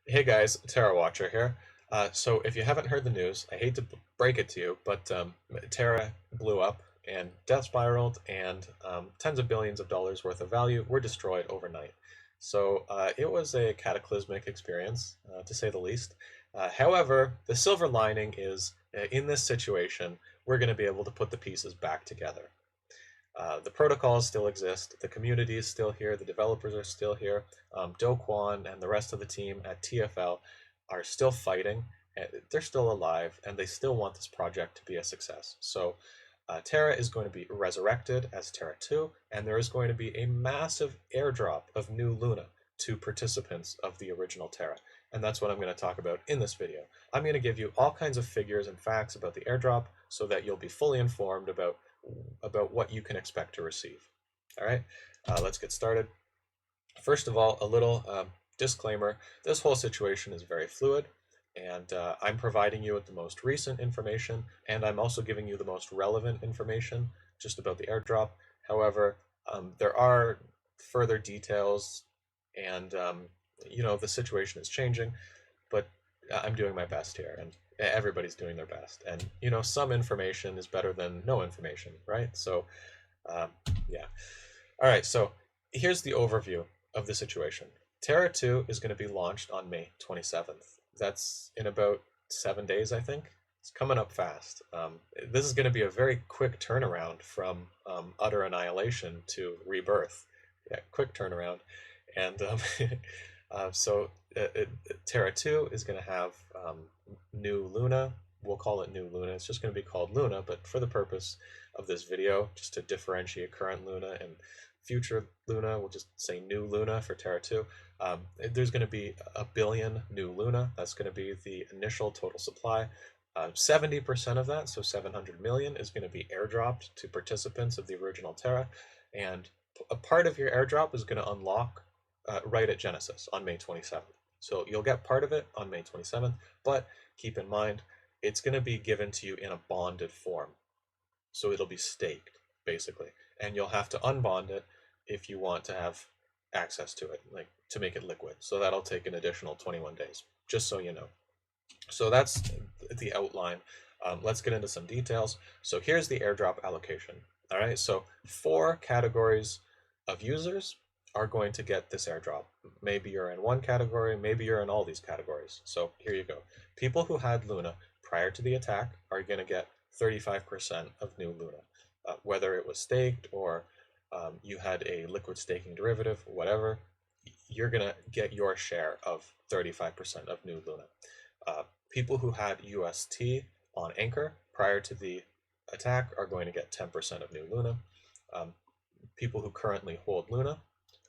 Hey guys, Terra Watcher here. So if you haven't heard the news, I hate to break it to you, but Terra blew up and death spiraled, and tens of billions of dollars worth of value were destroyed overnight. So it was a cataclysmic experience, to say the least. However, the silver lining is in this situation, we're going to be able to put the pieces back together. The protocols still exist, the community is still here, the developers are still here. Do Kwon and the rest of the team at TFL are still fighting, and they're still alive, and they still want this project to be a success. So Terra is going to be resurrected as Terra 2, and there is going to be a massive airdrop of new Luna to participants of the original Terra. And that's what I'm going to talk about in this video. I'm going to give you all kinds of figures and facts about the airdrop so that you'll be fully informed about what you can expect to receive. All right, let's get started. First of all, a little disclaimer. This whole situation is very fluid, and I'm providing you with the most recent information, and I'm also giving you the most relevant information just about the airdrop. However, there are further details, and the situation is changing, but I'm doing my best here, and everybody's doing their best. And some information is better than no information, right? So, um, yeah. All right. So here's the overview of the situation. Terra 2 is going to be launched on May 27th. That's in about 7 days, I think. It's coming up fast. This is going to be a very quick turnaround from utter annihilation to rebirth. Yeah, quick turnaround. And so Terra 2 is going to have new Luna. We'll call it new Luna. It's just going to be called Luna, but for the purpose of this video, just to differentiate current Luna and future Luna, we'll just say new Luna for Terra 2. There's going to be a billion new Luna. That's going to be the initial total supply. 70% of that, so 700 million, is going to be airdropped to participants of the original Terra, and a part of your airdrop is going to unlock right at Genesis on May 27th. So you'll get part of it on May 27th, but keep in mind, it's going to be given to you in a bonded form. So it'll be staked, basically. And you'll have to unbond it if you want to have access to it, like to make it liquid. So that'll take an additional 21 days, just so you know. So that's the outline. Let's get into some details. So here's the airdrop allocation. All right, so 4 categories of users are going to get this airdrop. Maybe you're in one category, maybe you're in all these categories. So here you go. People who had Luna prior to the attack are going to get 35% of new Luna. Whether it was staked or you had a liquid staking derivative, whatever, you're going to get your share of 35% of new Luna. People who had UST on Anchor prior to the attack are going to get 10% of new Luna. People who currently hold Luna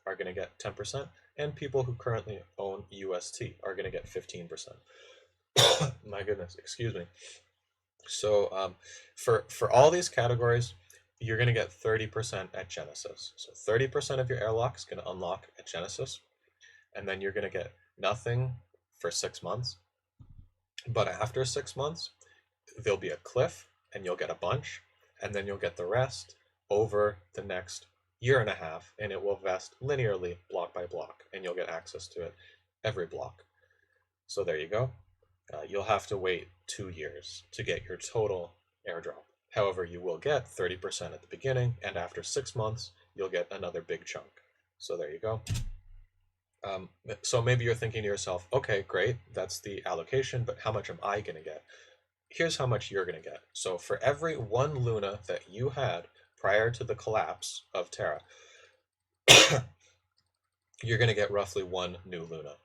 are going to get 10%, and people who currently own UST are going to get 15%. My goodness, excuse me. So for all these categories, you're going to get 30% at Genesis. So 30% of your airlock is going to unlock at Genesis, and then you're going to get nothing for 6 months. But after 6 months, there'll be a cliff, and you'll get a bunch, and then you'll get the rest over the next year and a half, and it will vest linearly, block by block, and you'll get access to it every block. So there you go. You'll have to wait 2 years to get your total airdrop. However, you will get 30% at the beginning, and after 6 months, you'll get another big chunk. So there you go. So maybe you're thinking to yourself, okay, great, that's the allocation, but how much am I going to get? Here's how much you're going to get. So for every 1 Luna that you had prior to the collapse of Terra, you're going to get roughly 1 new Luna.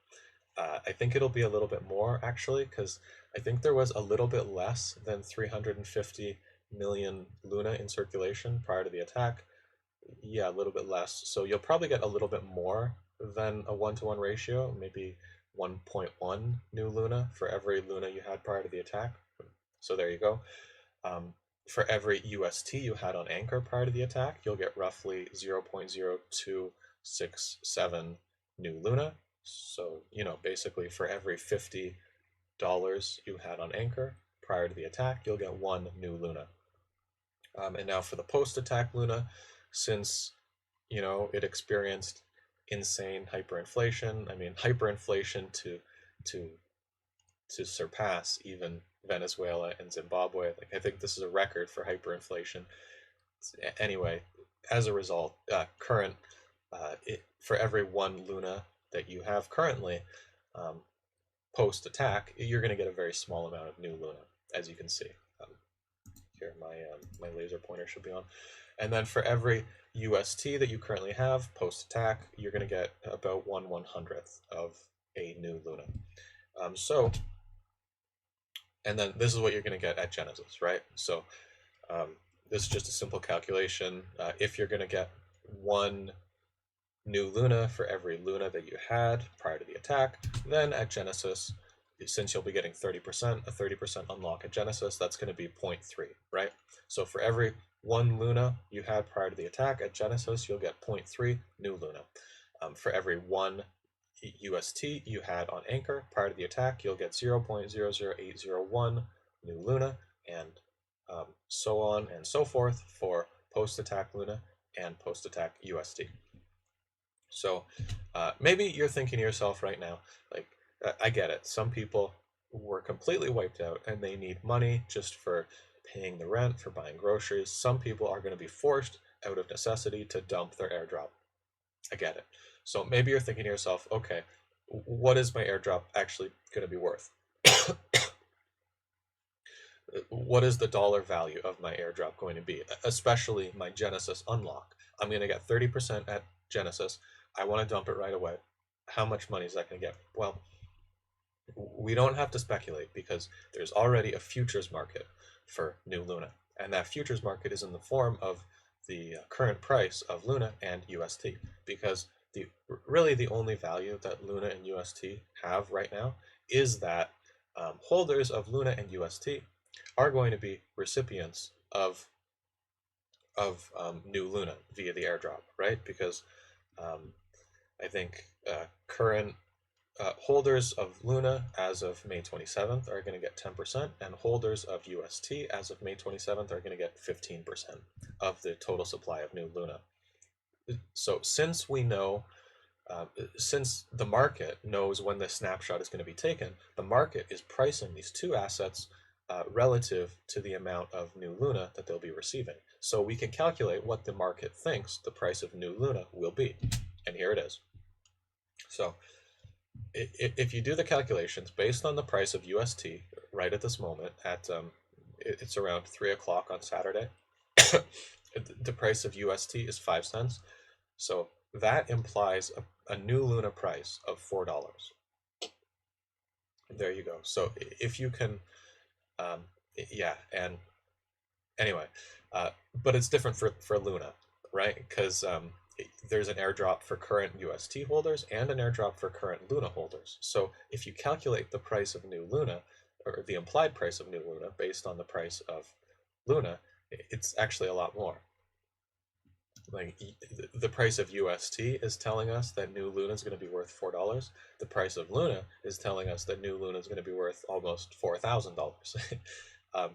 I think it'll be a little bit more, actually, because I think there was a little bit less than 350 million Luna in circulation prior to the attack. Yeah, a little bit less. So you'll probably get a little bit more than a 1-to-1 ratio, maybe 1.1 new Luna for every Luna you had prior to the attack. So there you go. For every UST you had on Anchor prior to the attack, you'll get roughly 0.0267 new Luna. So, basically for every $50 you had on Anchor prior to the attack, you'll get 1 new Luna. And now for the post-attack Luna, since, it experienced insane hyperinflation, I mean, hyperinflation to to surpass even Venezuela and Zimbabwe. Like, I think this is a record for hyperinflation. Anyway, as a result, current for every one Luna that you have currently, um, post attack, you're going to get a very small amount of new Luna, as you can see. Here, my laser pointer should be on. And then for every UST that you currently have post attack, you're going to get about 1/100th of a new Luna. And then this is what you're going to get at Genesis, right? So this is just a simple calculation. If you're going to get one new Luna for every Luna that you had prior to the attack, then at Genesis, since you'll be getting 30%, a 30% unlock at Genesis, that's going to be 0.3, right? So for every one Luna you had prior to the attack at Genesis, you'll get 0.3 new Luna. For every one UST you had on Anchor prior to the attack, you'll get 0.00801 new Luna, and so on and so forth for post-attack Luna and post-attack UST. So maybe you're thinking to yourself right now, like, I get it. Some people were completely wiped out and they need money just for paying the rent, for buying groceries. Some people are going to be forced out of necessity to dump their airdrop. I get it. So maybe you're thinking to yourself, okay, what is my airdrop actually going to be worth? What is the dollar value of my airdrop going to be, especially my Genesis unlock? I'm going to get 30% at Genesis. I want to dump it right away. How much money is that going to get? Well, we don't have to speculate because there's already a futures market for new Luna. And that futures market is in the form of the current price of Luna and UST, because really the only value that Luna and UST have right now is that holders of Luna and UST are going to be recipients of new Luna via the airdrop, right? Because I think current holders of Luna as of May 27th are going to get 10%, and holders of UST as of May 27th are going to get 15% of the total supply of new Luna. So since we know, since the market knows when the snapshot is going to be taken, the market is pricing these two assets relative to the amount of new Luna that they'll be receiving. So we can calculate what the market thinks the price of new Luna will be. And here it is. So if you do the calculations based on the price of UST right at this moment, at it's around 3 o'clock on Saturday, the price of UST is 5 cents. So that implies a new Luna price of $4. There you go. So if you can, yeah, and anyway, but it's different for Luna, right? Because there's an airdrop for current UST holders and an airdrop for current Luna holders. So if you calculate the price of new Luna, or the implied price of new Luna based on the price of Luna, it's actually a lot more. Like, the price of UST is telling us that new Luna is going to be worth $4. The price of Luna is telling us that new Luna is going to be worth almost $4,000.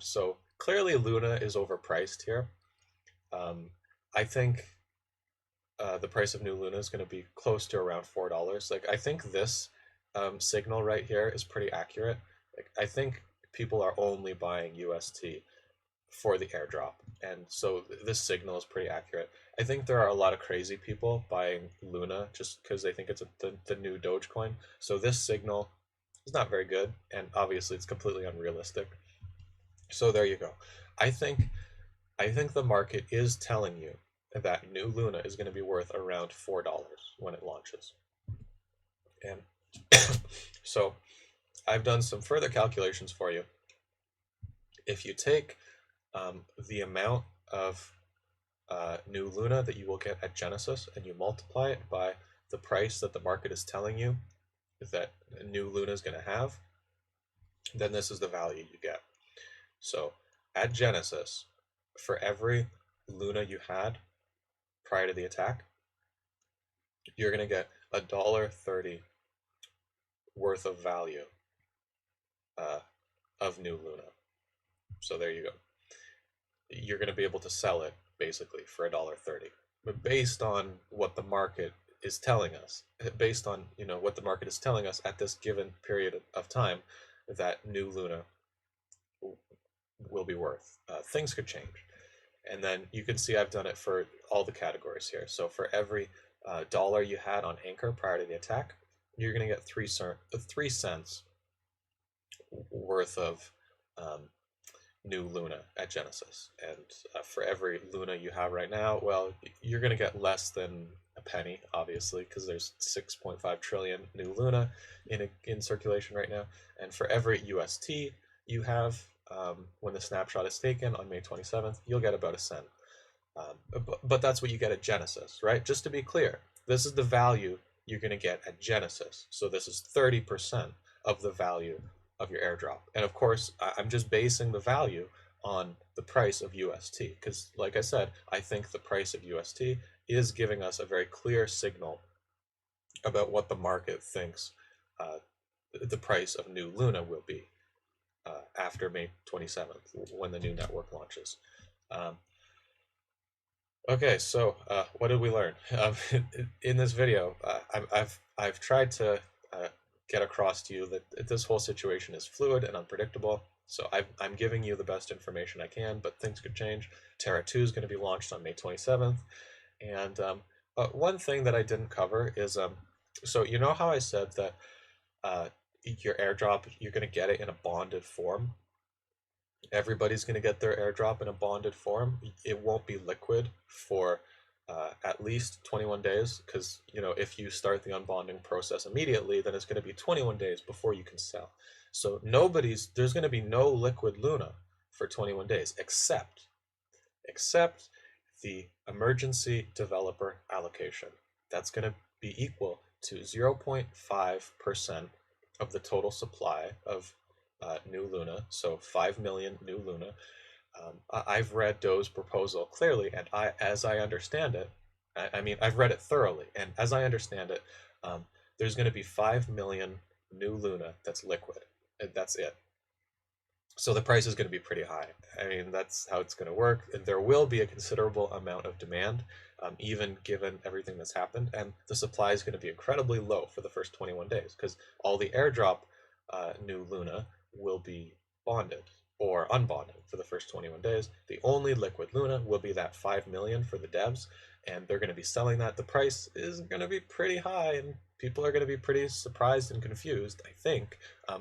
So clearly Luna is overpriced here. I think the price of new Luna is going to be close to around $4. Like, I think this signal right here is pretty accurate. Like, I think people are only buying UST for the airdrop, and so this signal is pretty accurate. I think there are a lot of crazy people buying Luna just because they think it's the new Dogecoin. So this signal is not very good, and obviously it's completely unrealistic. So there you go. I think the market is telling you that new Luna is going to be worth around $4 when it launches. And so I've done some further calculations for you. If you take the amount of new Luna that you will get at Genesis and you multiply it by the price that the market is telling you that new Luna is going to have, then this is the value you get. So at Genesis, for every Luna you had prior to the attack, you're going to get $1.30 worth of value of new Luna. So there you go. You're going to be able to sell it basically for $1.30, but based on what the market is telling us, based on what the market is telling us at this given period of time, that new Luna will be worth. Things could change. And then you can see I've done it for all the categories here. So for every dollar you had on Anchor prior to the attack, you're going to get 3 cents worth of new Luna at Genesis. And for every Luna you have right now, well, you're going to get less than a penny, obviously, because there's 6.5 trillion new Luna in circulation right now. And for every UST you have, when the snapshot is taken on May 27th, you'll get about a cent. But that's what you get at Genesis, right? Just to be clear, this is the value you're going to get at Genesis. So this is 30% of the value of your airdrop. And of course, I'm just basing the value on the price of UST, because like I said, I think the price of UST is giving us a very clear signal about what the market thinks the price of new Luna will be after May 27th, when the new network launches. Okay, so what did we learn? In this video, I've tried to get across to you that this whole situation is fluid and unpredictable. So I'm giving you the best information I can, but things could change. Terra 2 is going to be launched on May 27th. And one thing that I didn't cover is, so you know how I said that your airdrop, you're going to get it in a bonded form? Everybody's going to get their airdrop in a bonded form. It won't be liquid for at least 21 days, because if you start the unbonding process immediately, then it's going to be 21 days before you can sell. So there's going to be no liquid Luna for 21 days, except the emergency developer allocation. That's going to be equal to 0.5% of the total supply of new Luna, so 5 million new Luna. I've read Do's proposal clearly, and as I understand it, I mean, I've read it thoroughly, and as I understand it, there's going to be 5 million new Luna that's liquid, and that's it. So the price is going to be pretty high. I mean, that's how it's going to work. And there will be a considerable amount of demand, even given everything that's happened, and the supply is going to be incredibly low for the first 21 days, because all the airdrop new Luna will be bonded or unbonded for the first 21 days. The only liquid Luna will be that 5 million for the devs, and they're going to be selling that. The price is going to be pretty high, and people are going to be pretty surprised and confused, I think,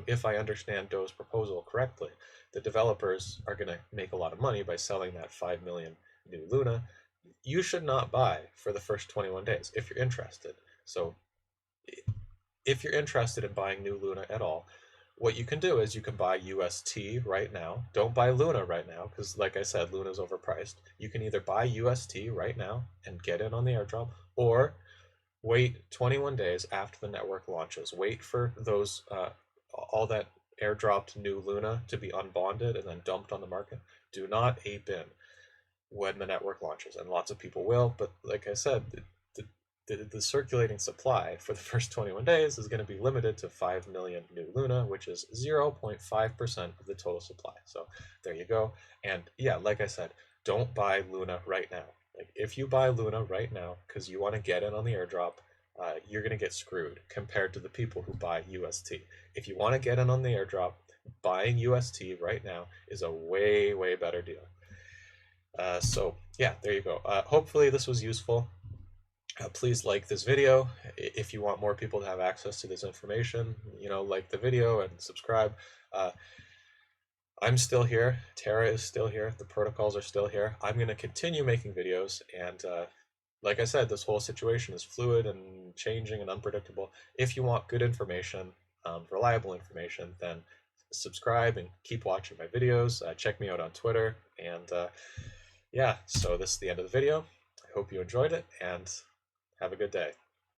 if I understand Do's proposal correctly. The developers are going to make a lot of money by selling that 5 million new Luna. You should not buy for the first 21 days if you're interested. So if you're interested in buying new Luna at all, what you can do is you can buy UST right now. Don't buy Luna right now, because like I said, Luna's overpriced. You can either buy UST right now and get in on the airdrop, or wait 21 days after the network launches. Wait for those all that airdropped new Luna to be unbonded and then dumped on the market. Do not ape in when the network launches, and lots of people will, but like I said, the circulating supply for the first 21 days is going to be limited to 5 million new Luna, which is 0.5% of the total supply. So there you go. And yeah, like I said, don't buy Luna right now. Like, if you buy Luna right now because you want to get in on the airdrop, you're going to get screwed compared to the people who buy UST. If you want to get in on the airdrop, buying UST right now is a way, way better deal. So yeah, there you go. Hopefully this was useful. Please like this video if you want more people to have access to this information. Like the video and subscribe. I'm still here. Terra is still here. The protocols are still here. I'm going to continue making videos, and like I said, this whole situation is fluid and changing and unpredictable. If you want good information, reliable information, then subscribe and keep watching my videos. Check me out on Twitter, and yeah, so this is the end of the video. I hope you enjoyed it, and have a good day.